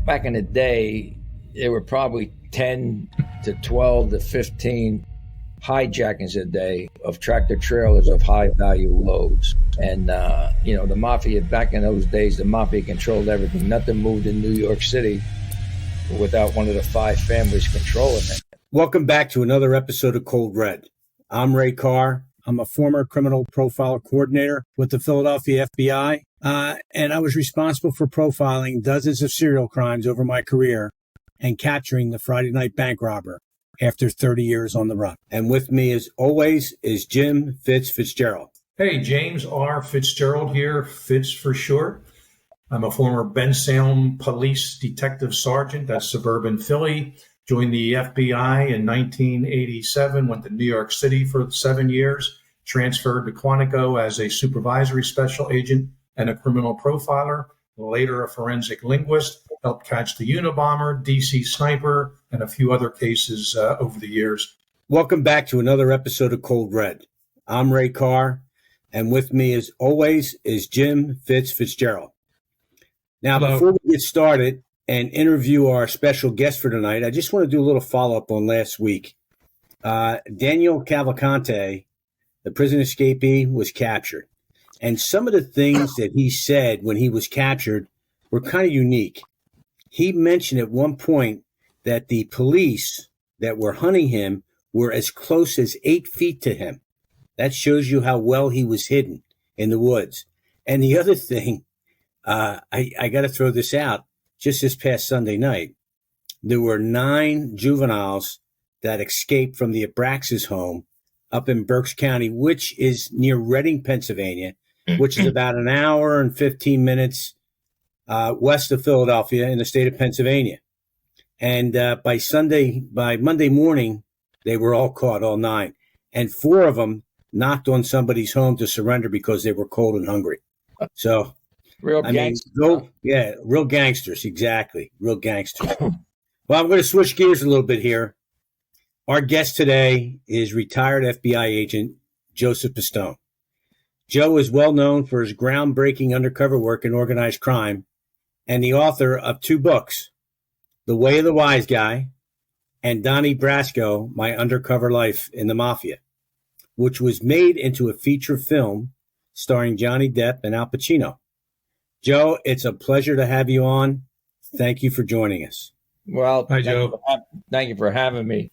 back in the day, there were probably 10 to 12 to 15 hijackings a day of tractor trailers of high value loads. And, the Mafia, back in those days, the Mafia controlled everything. Nothing moved in New York City without one of the five families controlling it. Welcome back to another episode of Cold Red. I'm Ray Carr. I'm a former criminal profiler coordinator with the Philadelphia FBI, and I was responsible for profiling dozens of serial crimes over my career and capturing the Friday night bank robber after 30 years on the run. And with me, as always, is Jim Fitzgerald. Hey, James R. Fitzgerald here, Fitz for short. I'm a former Bensalem Police Detective Sergeant at suburban Philly. Joined the FBI in 1987, went to New York City for 7 years, transferred to Quantico as a supervisory special agent and a criminal profiler, later a forensic linguist, helped catch the Unabomber, DC Sniper, and a few other cases over the years. Welcome back to another episode of Cold Red. I'm Ray Carr, and with me, as always, is Jim Fitzgerald. Now, Hello. Before we get started and interview our special guest for tonight, I just want to do a little follow-up on last week. Daniel Cavalcante, the prison escapee, was captured. And some of the things that he said when he was captured were kind of unique. He mentioned at one point that the police that were hunting him were as close as 8 feet to him. That shows you how well he was hidden in the woods. And the other thing, I got to throw this out. Just this past Sunday night, there were 9 juveniles that escaped from the Abraxas home up in Berks County, which is near Reading, Pennsylvania, which is about an hour and 15 minutes west of Philadelphia in the state of Pennsylvania. And by Monday morning, they were all caught, all 9. And 4 of them knocked on somebody's home to surrender because they were cold and hungry. So... Real gangsters. Real gangsters, exactly. Real gangsters. Well, I'm going to switch gears a little bit here. Our guest today is retired FBI agent Joseph Pistone. Joe is well known for his groundbreaking undercover work in organized crime and the author of 2 books, The Way of the Wise Guy and Donnie Brasco, My Undercover Life in the Mafia, which was made into a feature film starring Johnny Depp and Al Pacino. Joe, it's a pleasure to have you on. Thank you for joining us. Well, Hi, Joe. Thank you for having me.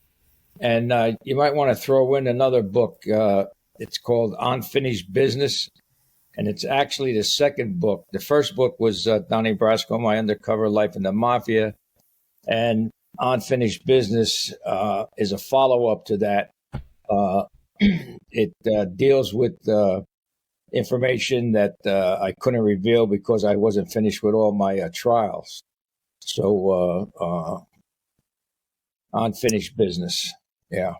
And you might want to throw in another book. It's called Unfinished Business, and it's actually the second book. The first book was Donnie Brasco, My Undercover Life in the Mafia, and Unfinished Business is a follow-up to that. It deals with information that I couldn't reveal because I wasn't finished with all my trials. So, Unfinished Business. Yeah.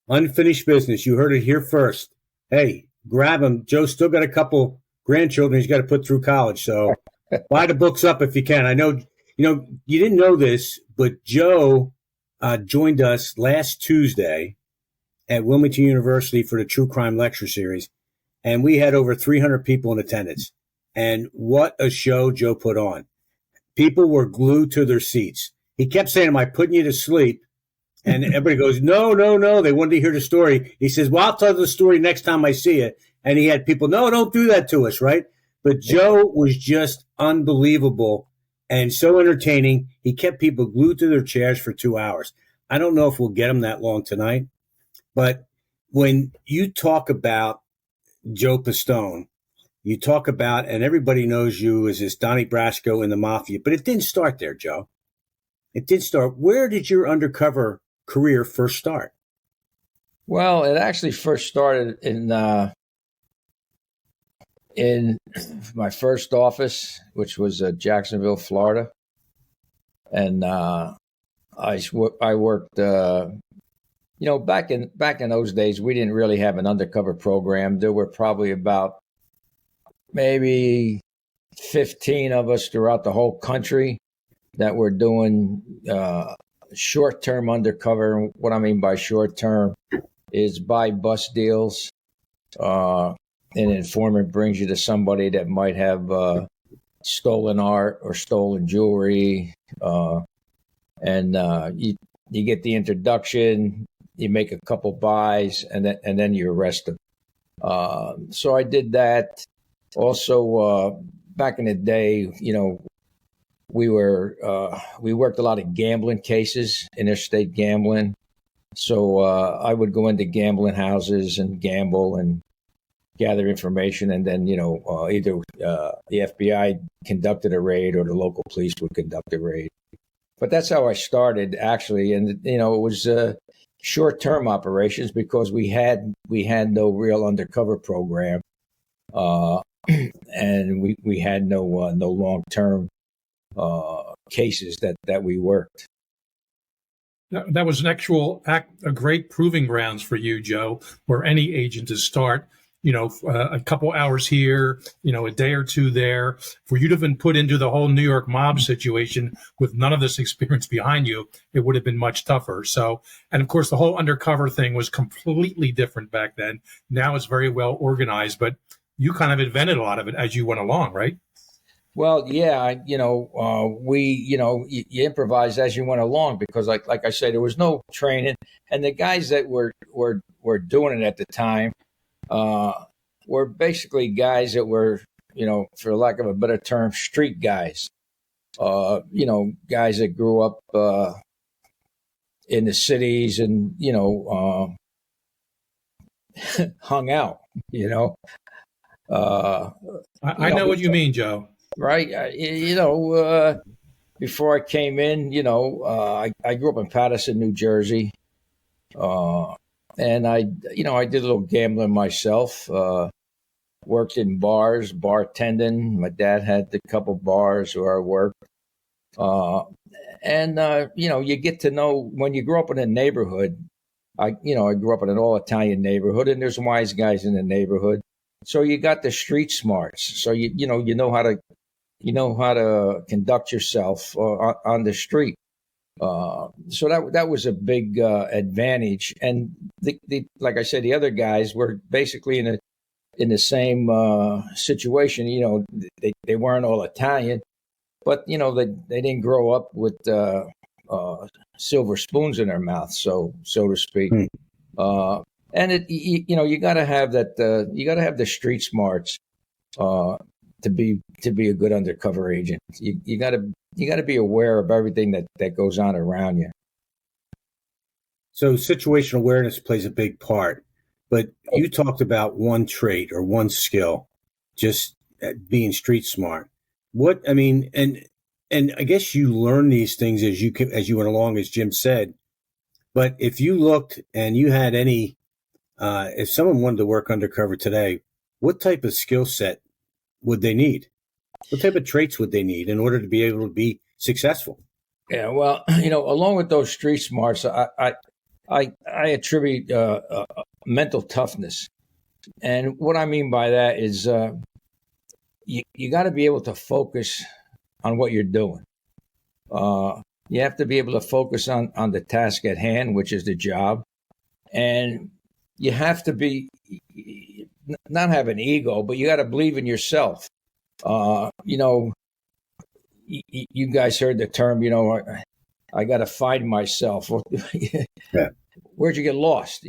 Unfinished Business. You heard it here first. Hey, grab him. Joe's still got a couple grandchildren he's got to put through college. So buy the books up if you can. I know, you didn't know this, but Joe joined us last Tuesday at Wilmington University for the True Crime Lecture Series. And we had over 300 people in attendance. And what a show Joe put on. People were glued to their seats. He kept saying, am I putting you to sleep? And everybody goes, no. They wanted to hear the story. He says, well, I'll tell the story next time I see it. And he had people, no, don't do that to us, right? But Joe was just unbelievable and so entertaining. He kept people glued to their chairs for 2 hours. I don't know if we'll get him that long tonight. But when you talk about Joe Pistone, you talk about, and everybody knows you as this Donnie Brasco in the Mafia, but it didn't start there, Joe. It did start. Where did your undercover career first start? Well, it actually first started in my first office, which was Jacksonville, Florida, and I worked. Back in those days, we didn't really have an undercover program. There were probably about maybe 15 of us throughout the whole country that were doing short-term undercover. What I mean by short-term is buy bus deals. An informant brings you to somebody that might have stolen art or stolen jewelry, and you get the introduction. You make a couple buys, and then you arrest them. So I did that. Also, back in the day, we worked a lot of gambling cases, interstate gambling. So I would go into gambling houses and gamble and gather information, and then either the FBI conducted a raid or the local police would conduct a raid. But that's how I started, actually, and it was short-term operations because we had no real undercover program, and we had no long-term cases that we worked. That was a great proving grounds for you, Joe, or any agent to start. A couple hours here, a day or two there. For you to have been put into the whole New York mob situation with none of this experience behind you, it would have been much tougher. So, and of course, the whole undercover thing was completely different back then. Now it's very well organized, but you kind of invented a lot of it as you went along, right? Well, yeah, you improvise as you went along because, like I said, there was no training, and the guys that were doing it at the time were basically guys that were, for lack of a better term, street guys. Guys that grew up in the cities and hung out. I know what you mean, Joe. Right. Before I came in, I grew up in Paterson, New Jersey. And I did a little gambling myself, worked in bars, bartending. My dad had a couple bars where I worked. You get to know when you grow up in a neighborhood. I grew up in an all Italian neighborhood, and there's wise guys in the neighborhood. So you got the street smarts. So you know how to conduct yourself on the street. So that was a big advantage. And like I said, the other guys were basically in the same situation. They weren't all Italian, but they didn't grow up with silver spoons in their mouth, so to speak. And you got to have that. You got to have the street smarts to be a good undercover agent. You got to be aware of everything that goes on around you. So situational awareness plays a big part. But you talked about one trait or one skill, just being street smart. And I guess you learn these things as you went along, as Jim said. But if you looked and you had any, if someone wanted to work undercover today, what type of skill set would they need? What type of traits would they need in order to be able to be successful? Yeah, well, along with those street smarts, I attribute mental toughness, and what I mean by that is you got to be able to focus on what you're doing. You have to be able to focus on the task at hand, which is the job, and you have to be not have an ego, but you got to believe in yourself. You guys heard the term, I got to find myself. Yeah. Where'd you get lost?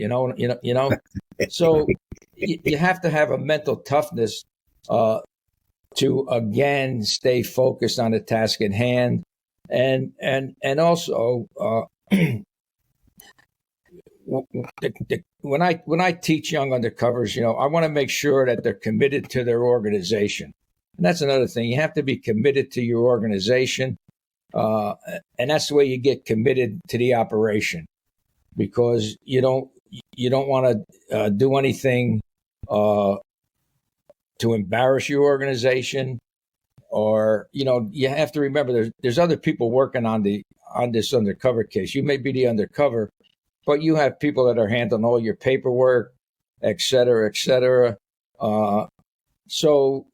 So you have to have a mental toughness to again stay focused on the task at hand, and also when I teach young undercovers, I want to make sure that they're committed to their organization. And that's another thing. You have to be committed to your organization. And that's the way you get committed to the operation, because you don't want to do anything to embarrass your organization, or, you have to remember there's other people working on this undercover case. You may be the undercover, but you have people that are handling all your paperwork, et cetera, et cetera. So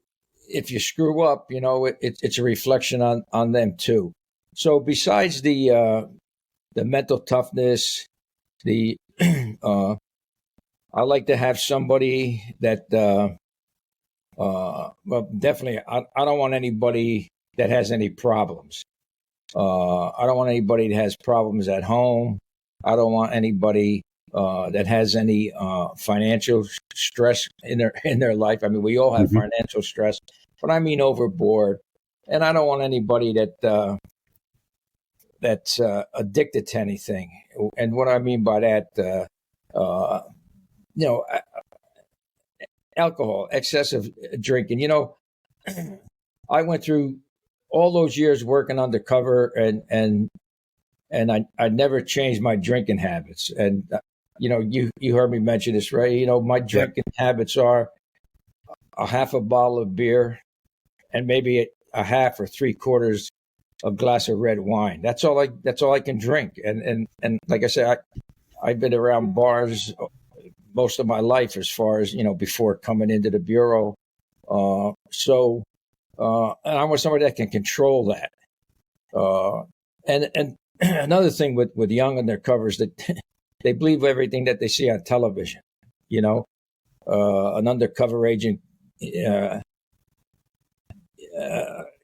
if you screw up, it's a reflection on them too. So besides the mental toughness, I like to have somebody that Well, definitely, I don't want anybody that has any problems. I don't want anybody that has problems at home. I don't want anybody that has any financial stress in their life. I mean, we all have financial stress, but I mean overboard. And I don't want anybody that's addicted to anything. And what I mean by that, you know, alcohol, excessive drinking. You know, I went through all those years working undercover, and I never changed my drinking habits. And you know, you heard me mention this, right? You know, my drinking habits are a half a bottle of beer and maybe a half or three quarters a glass of red wine. That's all I can drink. And like I said, I've been around bars most of my life, as far as, you know, before coming into the bureau. And I want somebody that can control that. And another thing with young undercovers, that they believe everything that they see on television. You know, an undercover agent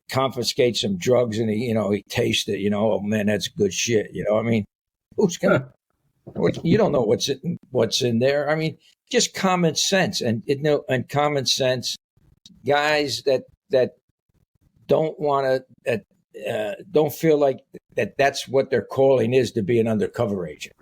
confiscates some drugs and he tastes it. You know, oh man, that's good shit. You know, I mean, who's gonna? You don't know what's in there. I mean, just common sense, and common sense guys that don't want to, don't feel like that's what their calling is, to be an undercover agent.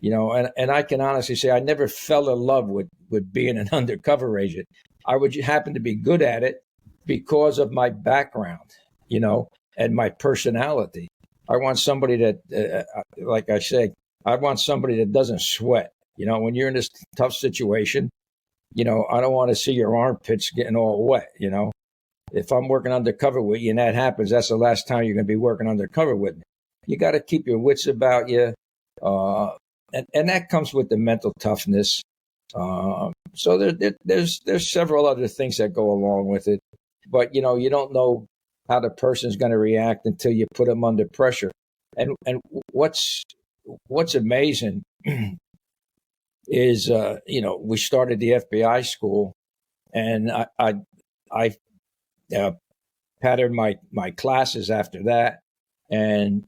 You know, and I can honestly say I never fell in love with being an undercover agent. I would happen to be good at it because of my background, you know, and my personality. I want somebody that, like I say, I want somebody that doesn't sweat. You know, when you're in this tough situation, you know, I don't want to see your armpits getting all wet. You know, if I'm working undercover with you and that happens, that's the last time you're going to be working undercover with me. You got to keep your wits about you. And that comes with the mental toughness. So there's several other things that go along with it. But, you know, you don't know how the person's going to react until you put them under pressure. And what's amazing is, you know, we started the FBI school, and I patterned my classes after that. And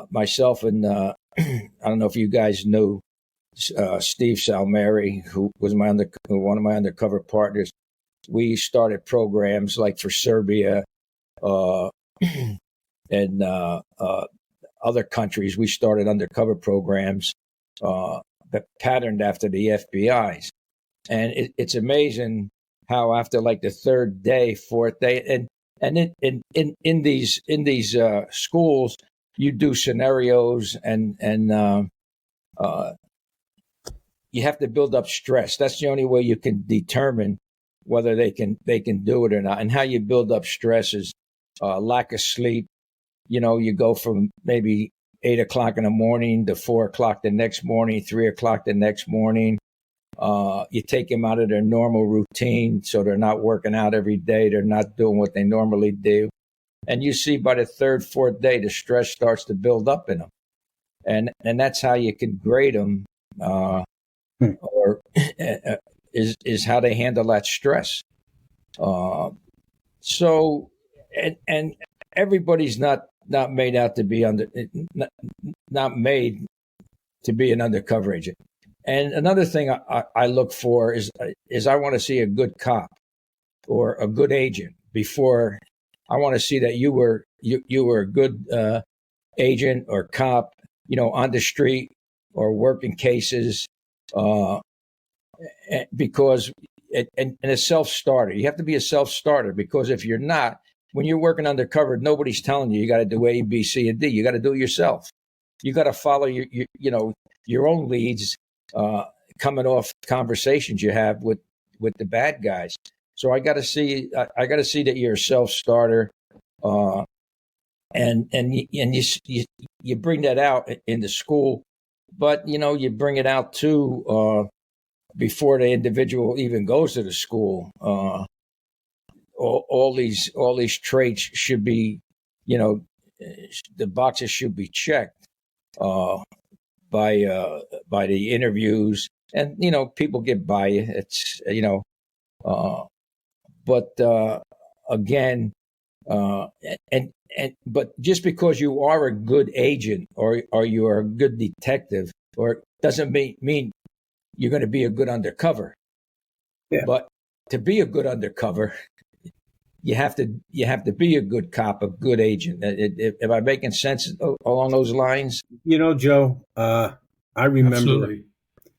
myself and I don't know if you guys knew Steve Salmeri, who was one of my undercover partners. We started programs like for Serbia and other countries. We started undercover programs that patterned after the FBI's, and it's amazing how after like the third day, fourth day, and in these schools, you do scenarios and you have to build up stress. That's the only way you can determine whether they can do it or not. And how you build up stress is lack of sleep. You know, you go from maybe 8 o'clock in the morning to 4 o'clock the next morning, 3 o'clock the next morning. You take them out of their normal routine, so they're not working out every day. They're not doing what they normally do. And you see by the third, fourth day, the stress starts to build up in them. And that's how you can grade them, or is how they handle that stress. So, and everybody's not made out to be not made to be an undercover agent. And another thing I look for is I want to see a good cop or a good agent before. I want to see that you were a good agent or cop, you know, on the street or working cases, because and a self-starter. You have to be a self-starter, because if you're not, when you're working undercover, nobody's telling you got to do A, B, C, and D. You got to do it yourself. You got to follow your own leads, coming off conversations you have with the bad guys. So I got to see that you're a self-starter, and you bring that out in the school, but you know, you bring it out too before the individual even goes to the school. All these traits should be, you know, the boxes should be checked by the interviews, and you know, people get by you. It's, you know, But again, but just because you are a good agent or you are a good detective, or doesn't mean you're going to be a good undercover. Yeah. But to be a good undercover, you have to be a good cop, a good agent. Am I making sense along those lines? Joe, I remember. Absolutely.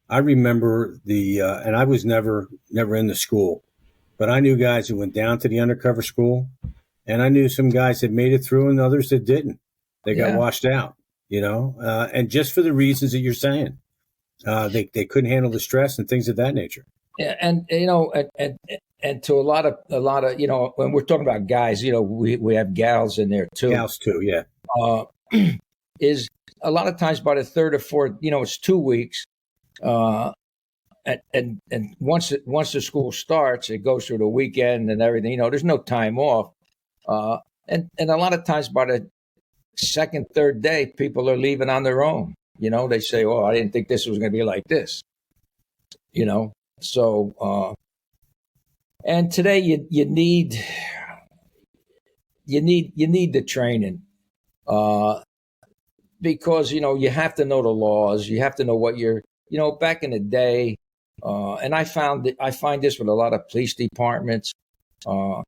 I remember and I was never in the school, but I knew guys who went down to the undercover school, and I knew some guys that made it through and others that didn't. They got washed out, and just for the reasons that you're saying, they couldn't handle the stress and things of that nature. Yeah, and and to a lot of when we're talking about guys, we have gals in there too. Gals too, yeah. Is a lot of times by the third or fourth, it's 2 weeks. And once the school starts, it goes through the weekend and everything. There's no time off. And a lot of times by the second, third day, people are leaving on their own. They say, "Oh, I didn't think this was going to be like this." So and today you need the training. Because you have to know the laws, you have to know what you're. Back in the day, and I find this with a lot of police departments. And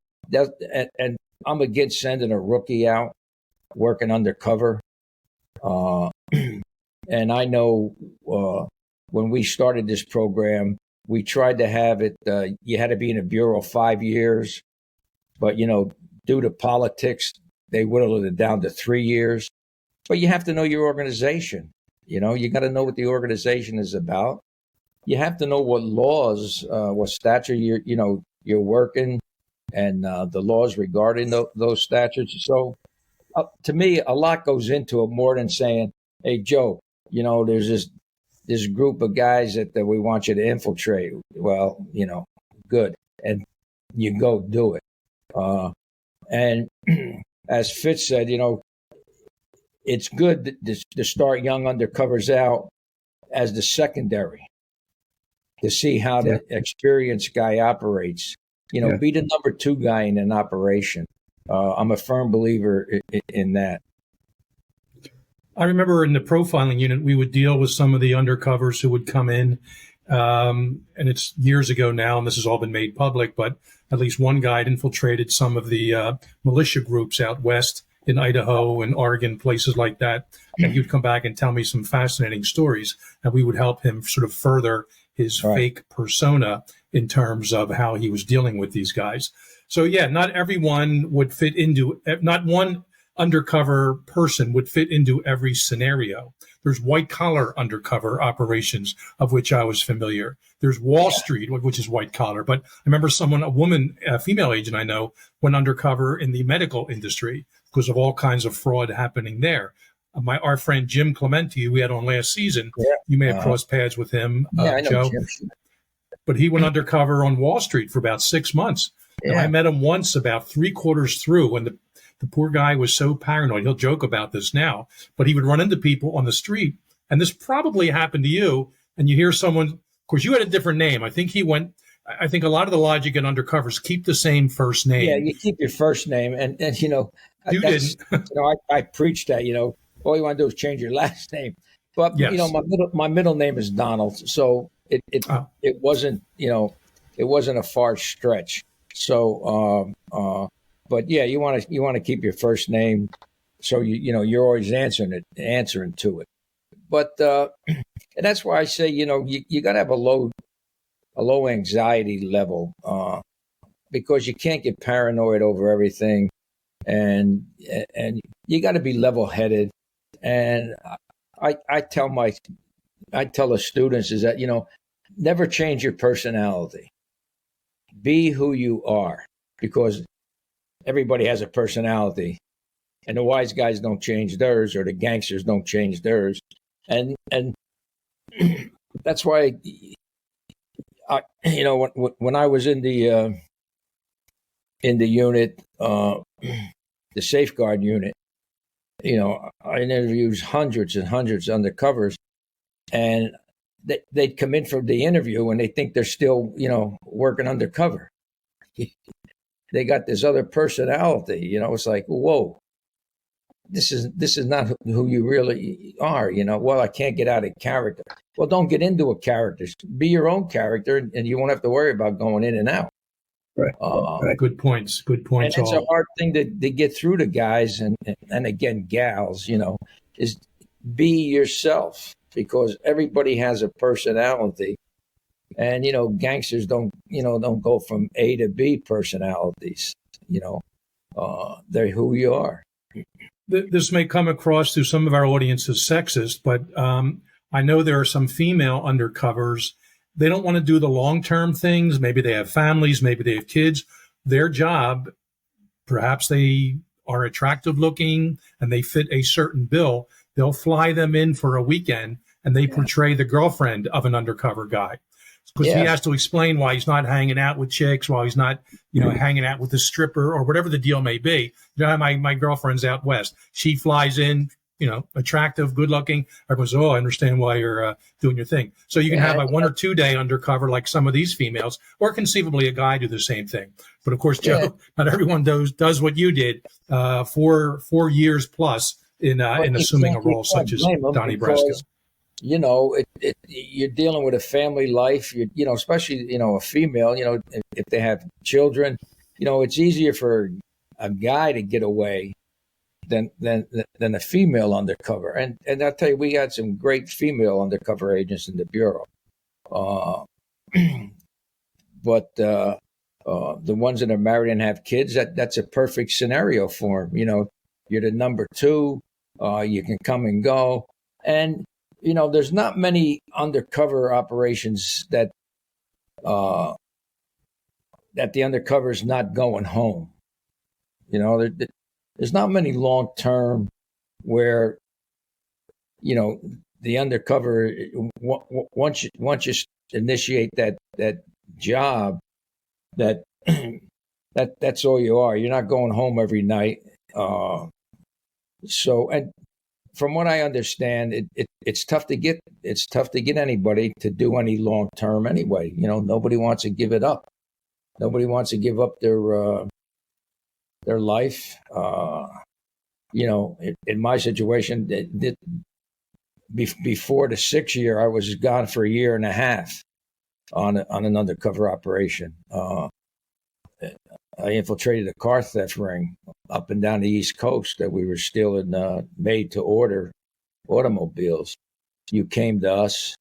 I'm against sending a rookie out working undercover. And I know when we started this program, we tried to have it. You had to be in the bureau 5 years, but due to politics, they whittled it down to 3 years. But you have to know your organization. You got to know what the organization is about. You have to know what laws, what statute you're working, and the laws regarding those statutes. So, to me, a lot goes into it more than saying, "Hey, Joe, there's this group of guys that we want you to infiltrate." Well, good, and you go do it. And as Fitz said, it's good to start young undercovers out as the secondary to see how the experienced guy operates. Be the number 2 guy in an operation. I'm a firm believer in that. I remember in the profiling unit, we would deal with some of the undercovers who would come in. And it's years ago now, and this has all been made public, but at least one guy had infiltrated some of the militia groups out west in Idaho and Oregon, places like that. And he would come back and tell me some fascinating stories, and we would help him sort of further his fake persona in terms of how he was dealing with these guys. So yeah, not everyone would fit into, not one undercover person would fit into every scenario. There's white collar undercover operations, of which I was familiar. There's Wall Street, which is white collar. But I remember a female agent I know, went undercover in the medical industry because of all kinds of fraud happening there. Our friend Jim Clementi, who we had on last season, you may have crossed paths with him, I know Joe. Jim. But he went undercover on Wall Street for about 6 months. Yeah. And I met him once about 3/4 through when the poor guy was so paranoid. He'll joke about this now, but he would run into people on the street. And this probably happened to you. And you hear someone, of course, you had a different name. I think a lot of the logic in undercovers keep the same first name. Yeah, you keep your first name. And you didn't. I preach that, all you want to do is change your last name. But, yes. My middle name is Donald. So it wasn't, it wasn't a far stretch. So, but yeah, you want to keep your first name, so you're always answering to it. But and that's why I say you got to have a low anxiety level because you can't get paranoid over everything, and you got to be level headed. And I tell the students is that never change your personality. Be who you are, because everybody has a personality, and the wise guys don't change theirs, or the gangsters don't change theirs, and that's why when I was in the unit, the safeguard unit, I interviewed hundreds and hundreds of undercovers, and they'd come in from the interview and they think they're still working undercover. they got this other personality. It's like, whoa, this is not who you really are. Well, I can't get out of character. Well, don't get into a character. Be your own character, and you won't have to worry about going in and out. Right. Right. Good points. Good points. And it's a hard thing to get through to guys and again, gals, is be yourself, because everybody has a personality. And, gangsters don't go from A to B personalities. They're who you are. This may come across to some of our audience as sexist, but I know there are some female undercovers. They don't want to do the long-term things. Maybe they have families. Maybe they have kids. Their job, perhaps they are attractive looking and they fit a certain bill. They'll fly them in for a weekend and they portray the girlfriend of an undercover guy. Because he has to explain why he's not hanging out with chicks, why he's not, hanging out with a stripper or whatever the deal may be. My girlfriend's out west. She flies in, attractive, good looking. Everyone says, I understand why you're doing your thing. So you can have a 1 or 2 day undercover like some of these females, or conceivably a guy do the same thing. But of course, Joe, not everyone does what you did 4 years plus in assuming a role such as Donnie Brasco. You're dealing with a family life, especially, a female, if they have children, it's easier for a guy to get away than a female undercover. And I'll tell you, we had some great female undercover agents in the Bureau. But the ones that are married and have kids, that's a perfect scenario for them. You're the number 2, you can come and go. And there's not many undercover operations that the undercover is not going home. There's not many long term where the undercover once you initiate that job, that's all you are. You're not going home every night. And from what I understand, it's tough to get anybody to do any long term anyway. Nobody wants to give it up. Nobody wants to give up their life. In my situation, before the 6th year, I was gone for a year and a half on an undercover operation. I infiltrated a car theft ring up and down the East Coast that we were stealing made-to-order automobiles. You came to us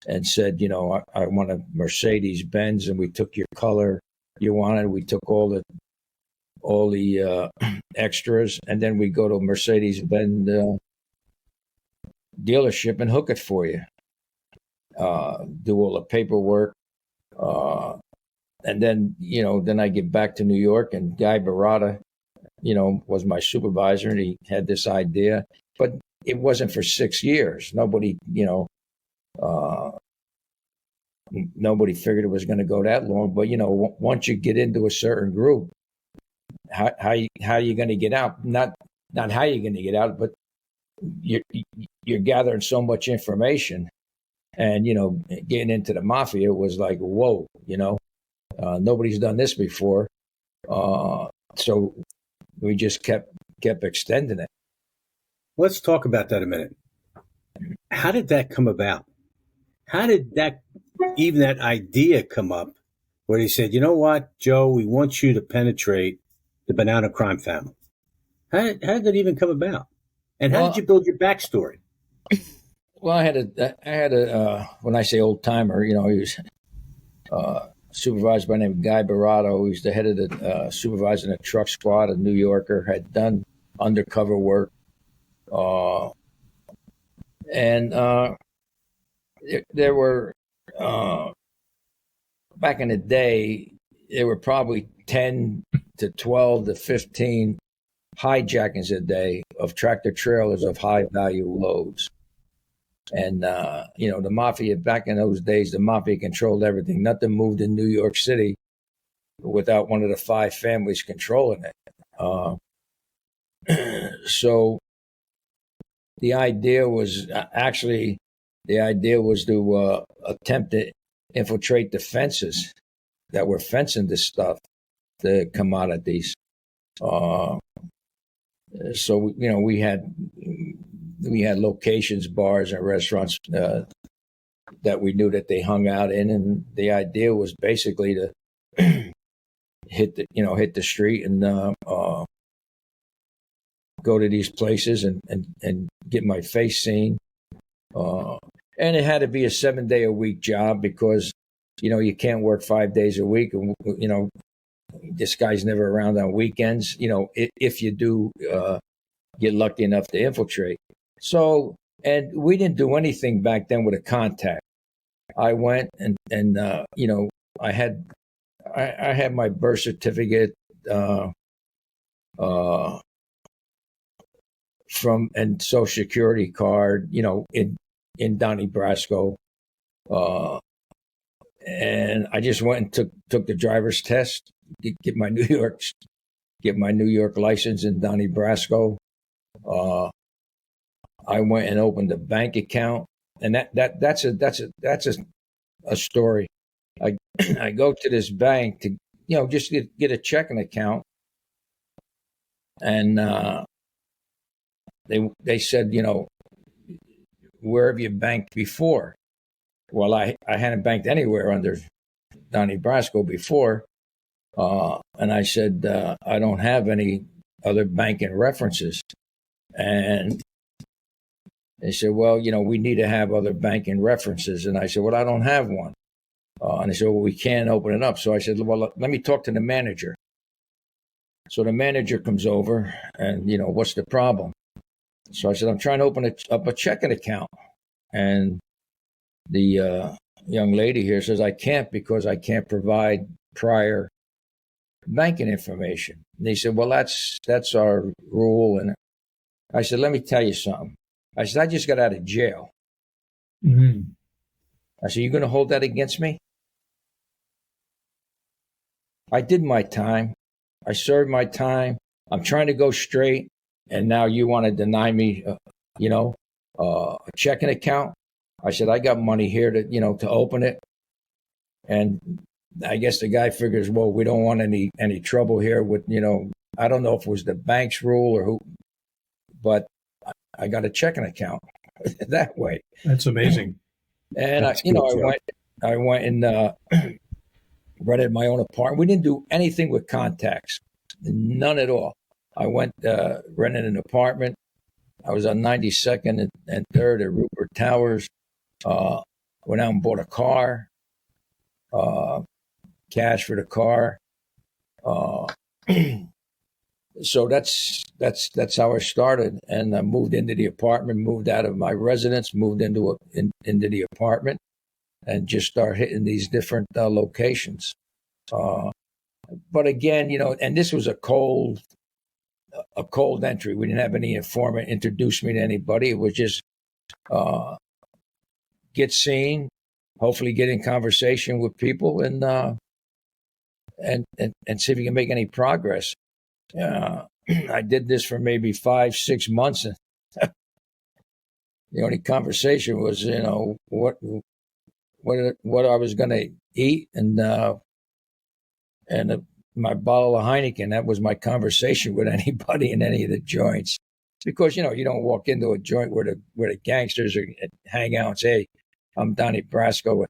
and said, I want a Mercedes-Benz, and we took your color you wanted. We took all the extras, and then we go to a Mercedes-Benz dealership and hook it for you. Do all the paperwork. And then, then I get back to New York, and Guy Barata, was my supervisor, and he had this idea, but it wasn't for 6 years. Nobody, nobody figured it was going to go that long. But, once you get into a certain group, how are you going to get out? Not how you're going to get out, but you're gathering so much information, and, getting into the Mafia was like, whoa, nobody's done this before. So we just kept extending it. Let's talk about that a minute. How did that come about? How did that idea come up where he said, you know what, Joe, we want you to penetrate the Bonanno crime family? How did that even come about? And how did you build your backstory? Well, I had a when I say old timer, he was supervisor by the name of Guy Barata, who's the head of the supervising the truck squad, a New Yorker, had done undercover work. There were, back in the day, there were probably 10 to 12 to 15 hijackings a day of tractor trailers of high value loads. And, the Mafia, back in those days, the Mafia controlled everything. Nothing moved in New York City without one of the 5 families controlling it. So the idea was to attempt to infiltrate the fences that were fencing this stuff commodities. So we had locations, bars, and restaurants that we knew that they hung out in, and the idea was basically to hit the street and go to these places and get my face seen. And it had to be a 7-day-a-week job because you can't work 5 days a week, and this guy's never around on weekends. If you do get lucky enough to infiltrate. So, and we didn't do anything back then with a contact. I went and I had my birth certificate from and Social Security card, in Donnie Brasco, and I just went and took the driver's test, get my New York license in Donnie Brasco. I went and opened a bank account, and that's a story. I go to this bank to just get a checking account, and they said, where have you banked before? Well, I hadn't banked anywhere under Donnie Brasco before, and I said I don't have any other banking references, and they said, well, we need to have other banking references, and I said, well, I don't have one, and they said, well, we can't open it up. So I said, well, let me talk to the manager. So the manager comes over, and what's the problem? So I said, I'm trying to open up a checking account. And the young lady here says, I can't because I can't provide prior banking information. And they said, well, that's our rule. And I said, let me tell you something. I said, I just got out of jail. Mm-hmm. I said, you're going to hold that against me? I did my time. I served my time. I'm trying to go straight. And now you want to deny me, a checking account? I said, I got money here to open it. And I guess the guy figures, well, we don't want any trouble here with, I don't know if it was the bank's rule or who, but I got a checking account that way. That's amazing. And I went and rented my own apartment. We didn't do anything with contacts, none at all. I went, rented an apartment. I was on 92nd and 3rd at Rupert Towers. Went out and bought a car, cash for the car. So that's how I started. And I moved into the apartment, moved out of my residence, moved into the apartment, and just started hitting these different locations. But again, and this was a cold entry. We didn't have any informant introduce me to anybody. It was just get seen, hopefully get in conversation with people, and see if you can make any progress. I did this for maybe 5-6 months, and the only conversation was, what I was going to eat, and my bottle of Heineken. That was my conversation with anybody in any of the joints, because you don't walk into a joint where the gangsters hang out and say, hey, I'm Donnie Brasco,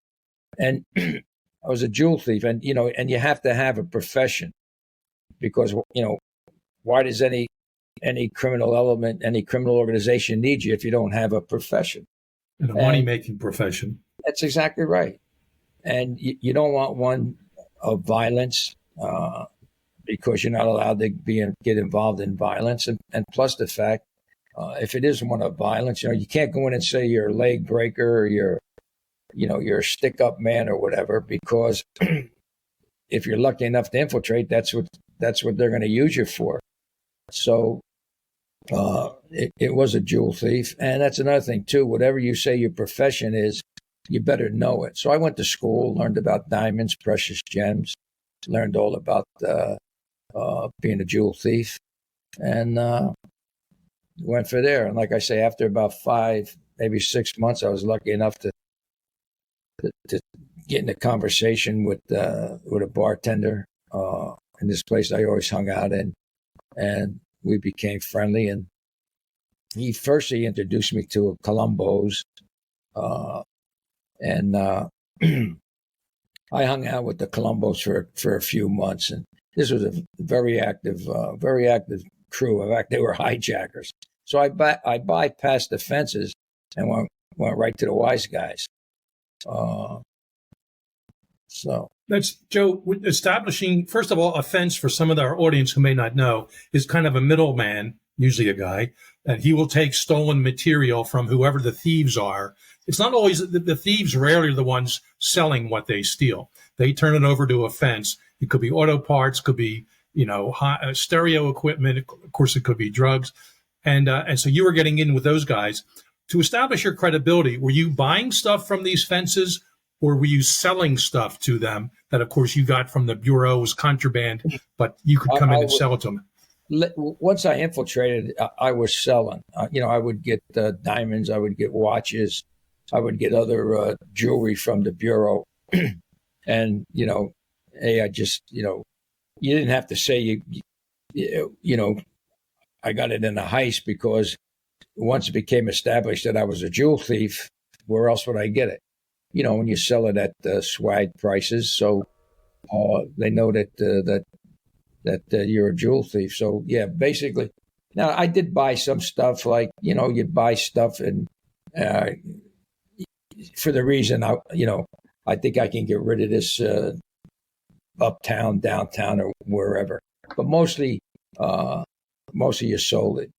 and I was a jewel thief, and and you have to have a profession, because why does any criminal element, any criminal organization need you if you don't have a profession? And a money-making profession. That's exactly right. And you don't want one of violence, because you're not allowed to get involved in violence. And plus the fact, if it is one of violence, you can't go in and say you're a leg breaker or you're a stick-up man or whatever, because if you're lucky enough to infiltrate, that's what they're going to use you for. So it was a jewel thief. And that's another thing, too. Whatever you say your profession is, you better know it. So I went to school, learned about diamonds, precious gems, learned all about being a jewel thief, and went for there. And like I say, after about 5, maybe 6 months, I was lucky enough to get in a conversation with a bartender in this place I always hung out in, and we became friendly. And he introduced me to Colombo's, and I hung out with the Colombos for a few months, and this was a very active crew. In fact, they were hijackers. So I bypassed the fences and went right to the wise guys. So that's Joe. Establishing, first of all, a fence for some of our audience who may not know is kind of a middleman, usually a guy, and he will take stolen material from whoever the thieves are. It's not always the thieves. Rarely are the ones selling what they steal. They turn it over to a fence. It could be auto parts, could be stereo equipment. Of course, it could be drugs, and so you were getting in with those guys to establish your credibility. Were you buying stuff from these fences, or were you selling stuff to them that, of course, you got from the bureau as contraband, but you could come in and sell it to them? Once I infiltrated, I was selling. I would get diamonds, I would get watches, I would get other jewelry from the bureau, and hey, I just you didn't have to say I got it in a heist, because once it became established that I was a jewel thief, where else would I get it? When you sell it at swag prices, so they know that you're a jewel thief. So yeah, basically. Now I did buy some stuff, like you buy stuff, and for the reason I think I can get rid of this uptown, downtown, or wherever. But mostly you sold it.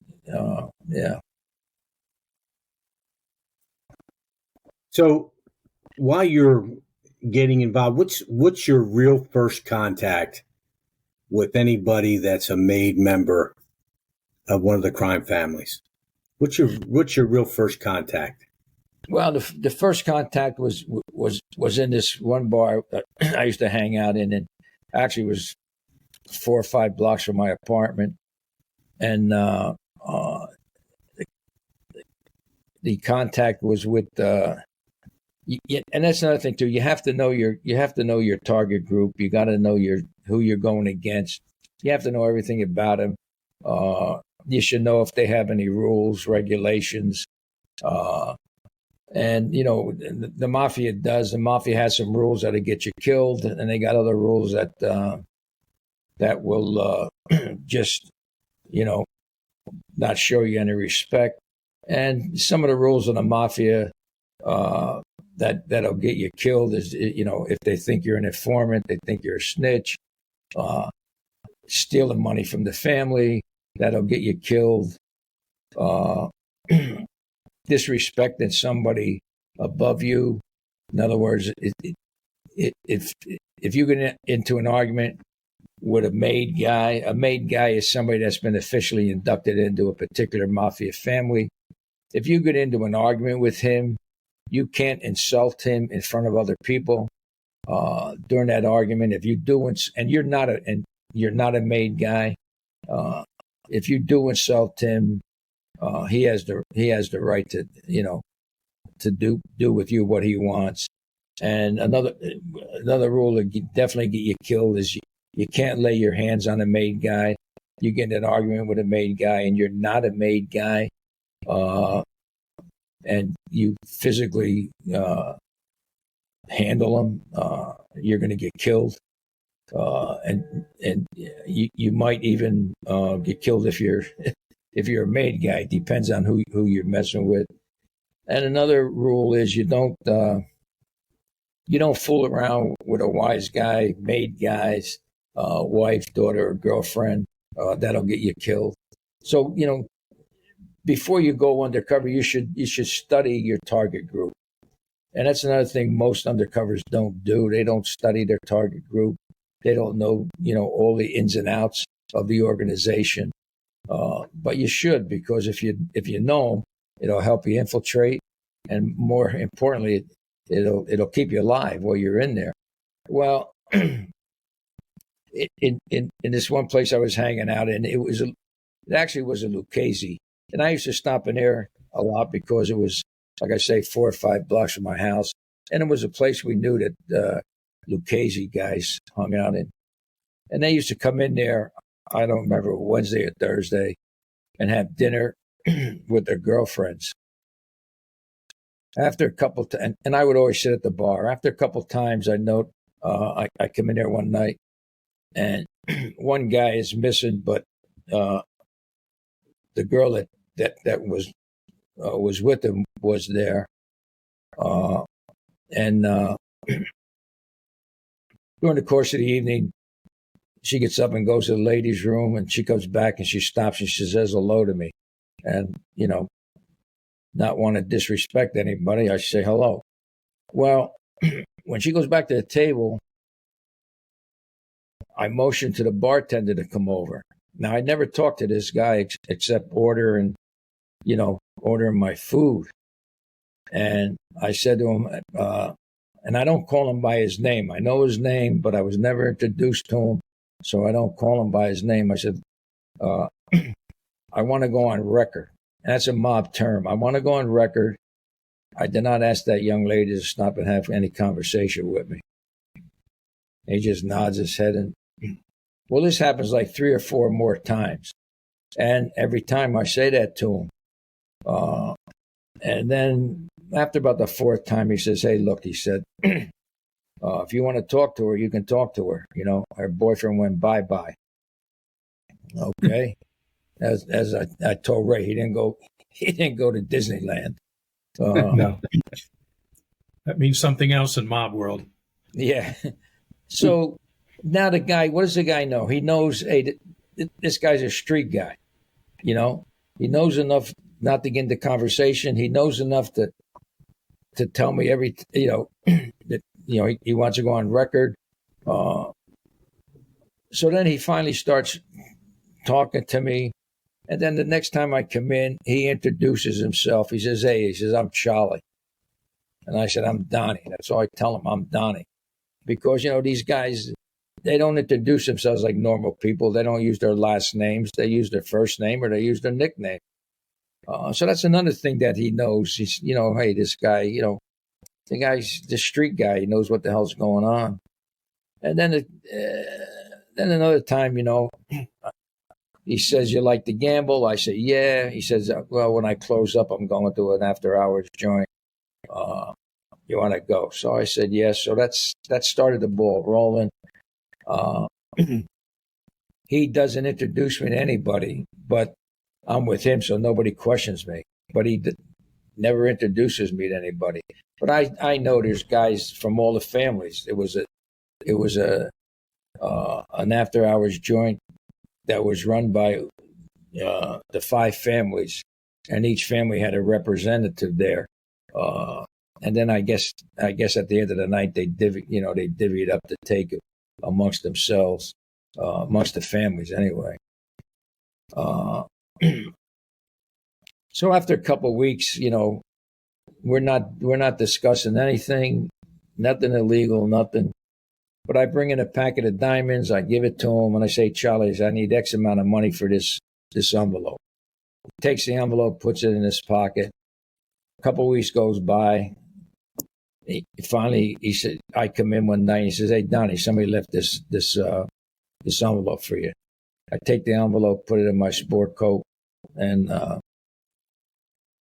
Yeah. So while you're getting involved, what's your real first contact with anybody that's a made member of one of the crime families? What's your real first contact? Well, the first contact was in this one bar I used to hang out in, and actually was 4 or 5 blocks from my apartment, and the contact was with. And that's another thing too. You have to know your target group. You got to know who you're going against. You have to know everything about them. You should know if they have any rules, regulations, and the mafia does. The mafia has some rules that'll get you killed, and they got other rules that will just not show you any respect. And some of the rules of the mafia that'll get you killed is, if they think you're an informant, they think you're a snitch, stealing money from the family, that'll get you killed, disrespecting somebody above you. In other words, if you get into an argument with a made guy is somebody that's been officially inducted into a particular mafia family. If you get into an argument with him, you can't insult him in front of other people during that argument. If you do, and you're not a made guy, if you do insult him, he has the right to do with you what he wants. And another rule that definitely get you killed is you can't lay your hands on a made guy. You get in an argument with a made guy, and you're not a made guy. And you physically handle them, you're going to get killed, and you might even get killed if you're a made guy. It depends on who you're messing with. And another rule is you don't fool around with a wise guy, made guy's wife, daughter, or girlfriend. That'll get you killed. So before you go undercover, you should study your target group. And that's another thing most undercovers don't do. They don't study their target group. They don't know, all the ins and outs of the organization. But you should, because if you know them, it'll help you infiltrate, and more importantly, it'll keep you alive while you're in there. Well, in this one place I was hanging out in, it actually was a Lucchese. And I used to stop in there a lot because it was, like I say, 4 or 5 blocks from my house. And it was a place we knew that Lucchese guys hung out in. And they used to come in there, I don't remember, Wednesday or Thursday, and have dinner with their girlfriends. After a couple and I would always sit at the bar. After a couple times, I note I come in there one night, and one guy is missing, but the girl that was with him was there, and during the course of the evening, she gets up and goes to the ladies' room, and she comes back and she stops and she says hello to me, and not want to disrespect anybody, I say hello. Well, when she goes back to the table, I motion to the bartender to come over. Now, I never talked to this guy except ordering my food. And I said to him, and I don't call him by his name. I know his name, but I was never introduced to him, so I don't call him by his name. I said, I want to go on record. And that's a mob term. I want to go on record. I did not ask that young lady to stop and have any conversation with me. He just nods his head. And well, this happens like 3 or 4 more times. And every time I say that to him. And then after about the 4th time, he says, hey, look, he said, if you want to talk to her, you can talk to her. Her boyfriend went bye-bye. Okay. As I told Ray, he didn't go to Disneyland. No. That means something else in mob world. Yeah. So now the guy, what does the guy know? He knows, hey, this guy's a street guy. He knows enough not to get into conversation. He knows enough to tell me that he wants to go on record. So then he finally starts talking to me. And then the next time I come in, he introduces himself. He says, hey, I'm Charlie. And I said, I'm Donnie. That's all I tell him, I'm Donnie. Because, these guys, they don't introduce themselves like normal people. They don't use their last names. They use their first name or they use their nickname. So that's another thing that he knows. He's, hey, this guy, the guy's the street guy. He knows what the hell's going on. And then another time, he says, you like to gamble? I say, yeah. He says, well, when I close up, I'm going to an after-hours joint. You want to go? So I said, yes. So that started the ball rolling. He doesn't introduce me to anybody, but I'm with him, so nobody questions me. But he never introduces me to anybody. But I know there's guys from all the families. It was an after-hours joint that was run by the 5 families, and each family had a representative there. And then I guess at the end of the night they divvied up the take amongst themselves, amongst the families anyway. So after a couple of weeks, we're not discussing anything, nothing illegal, nothing. But I bring in a packet of diamonds, I give it to him, and I say, Charlie, I need X amount of money for this envelope. He takes the envelope, puts it in his pocket. A couple of weeks goes by. Finally, he said, I come in one night, and he says, hey, Donnie, somebody left this envelope for you. I take the envelope, put it in my sport coat, and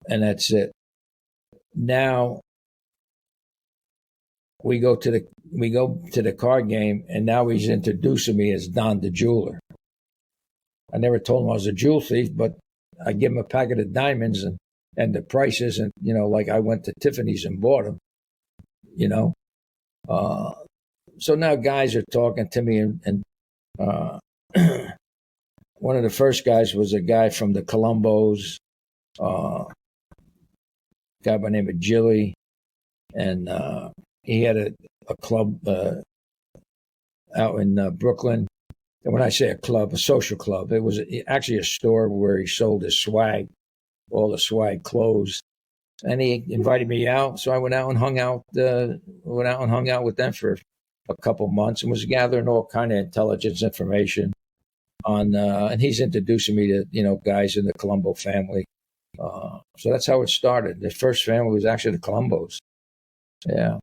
that's it. Now we go to the card game, and now he's introducing me as Don the jeweler. I never told him I was a jewel thief, but I give him a packet of diamonds and the prices, and like I went to Tiffany's and bought them. So now guys are talking to me, and one of the first guys was a guy from the Colombos, a guy by the name of Jilly, and he had a club out in Brooklyn. And when I say a club, a social club, it was actually a store where he sold his swag. All the swag closed. And he invited me out, so I went out and hung out with them for a couple months and was gathering all kind of intelligence information on, and he's introducing me to, guys in the Colombo family. So that's how it started. The first family was actually the Colombos. Yeah.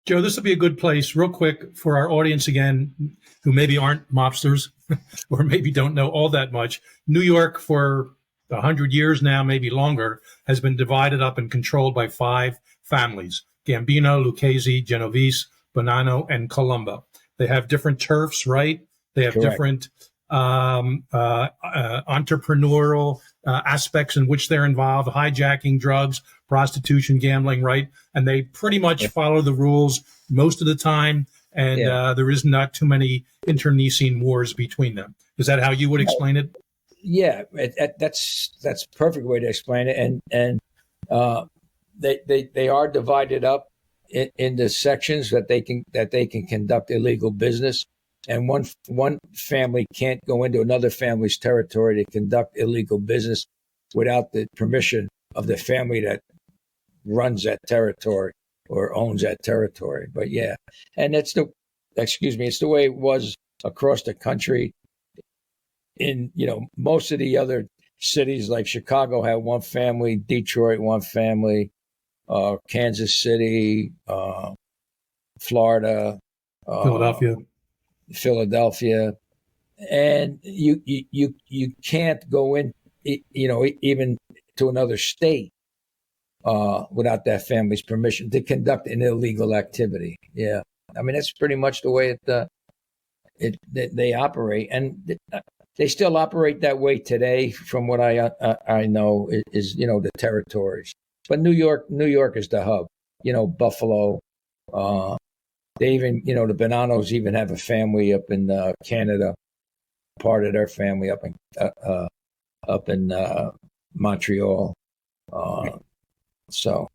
Joe, this would be a good place, real quick, for our audience again, who maybe aren't mobsters or maybe don't know all that much. New York, for 100 years now, maybe longer, has been divided up and controlled by 5 families: Gambino, Lucchese, Genovese, Bonanno, and Colombo. They have different turfs, right? They have Correct. different entrepreneurial aspects in which they're involved: hijacking, drugs, prostitution, gambling, right? And they pretty much follow the rules most of the time, and there is not too many internecine wars between them. Is that how you would explain it? Yeah, that's a perfect way to explain it. And they are divided up into sections that they can conduct illegal business. And one family can't go into another family's territory to conduct illegal business without the permission of the family that runs that territory or owns that territory. But yeah, and it's the way it was across the country. In most of the other cities, like Chicago had one family, Detroit one family, Kansas City, Florida, Philadelphia, and you can't go in, even to another state without that family's permission to conduct an illegal activity. Yeah, I mean that's pretty much the way they operate, and they still operate that way today. From what I know is the territories, but New York is the hub. Buffalo. They even, the Bonannos even have a family up in Canada. Part of their family up in Montreal. So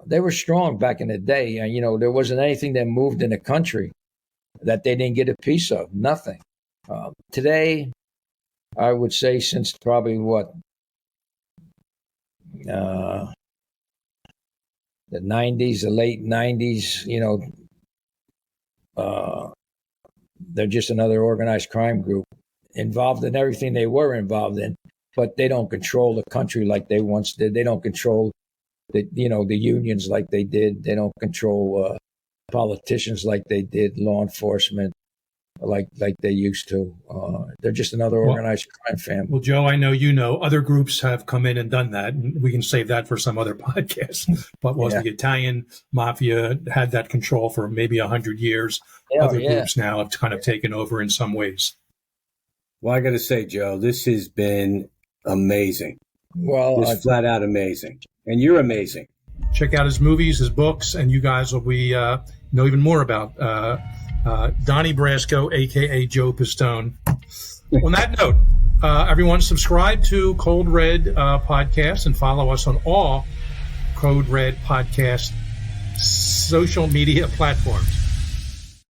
they were strong back in the day. There wasn't anything that moved in the country that they didn't get a piece of. Nothing. Today, I would say since probably the 90s, the late 90s, they're just another organized crime group involved in everything they were involved in, but they don't control the country like they once did. They don't control the unions like they did. They don't control politicians like they did, law enforcement like they used to. They're just another organized crime family. Well, Joe, I know other groups have come in and done that, and we can save that for some other podcast. But the Italian Mafia had that control for maybe 100 years. Other groups now have kind of taken over in some ways. Well, I got to say, Joe, this has been amazing. Well, just flat out amazing. And you're amazing. Check out his movies, his books, and you guys will be know even more about Donnie Brasco, a.k.a. Joe Pistone. On that note, everyone subscribe to Code Red Podcast and follow us on all Code Red Podcast social media platforms.